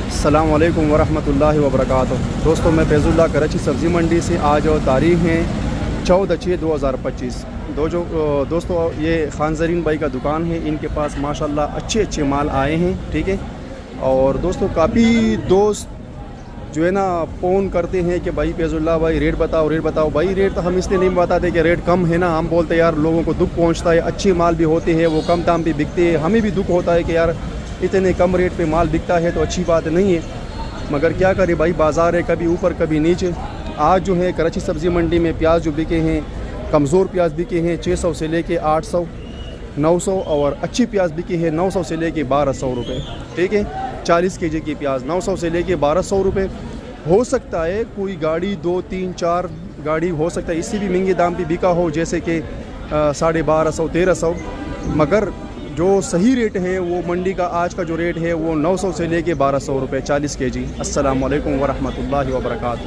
السلام علیکم ورحمۃ اللہ وبرکاتہ۔ دوستوں میں فیض اللہ کراچی سبزی منڈی سے آج اور تاریخ ہیں 14/6/2025۔ دوستوں یہ خان زرین بھائی کا دکان ہے، ان کے پاس ماشاءاللہ اچھے مال آئے ہیں، ٹھیک ہے۔ اور دوستوں کافی دوست جو ہے نا فون کرتے ہیں کہ بھائی فیض اللہ بھائی ریٹ بتاؤ بھائی۔ ریٹ تو ہم اس لیے نہیں بتاتے کہ ریٹ کم ہے نا، ہم بولتے یار لوگوں کو دکھ پہنچتا ہے، اچھے مال بھی ہوتے ہیں وہ کم دام بھی بکتے ہیں، ہمیں بھی دکھ ہوتا ہے کہ یار اتنے کم ریٹ پہ مال بکتا ہے تو اچھی بات نہیں ہے، مگر کیا کرے بھائی، بازار ہے کبھی اوپر کبھی نیچے۔ آج جو ہے کراچی سبزی منڈی میں پیاز جو بکے ہیں، کمزور پیاز بکے ہیں 600 سے لے کے 800 900، اور اچھی پیاز بکی ہے 900 سے لے کے 1200 روپے، ٹھیک ہے۔ 40 kg کی پیاز 900 سے لے کے 1200 روپے۔ ہو سکتا ہے کوئی گاڑی 2 3 4 گاڑی ہو سکتا ہے اس سے بھی مہنگے دام پہ بکا ہو، جیسے کہ 1250 1300، مگر جو صحیح ریٹ ہے وہ منڈی کا آج کا جو ریٹ ہے وہ 900 سے لے کے 1200 روپے 40 kg۔ السلام علیکم ورحمۃ اللہ وبرکاتہ۔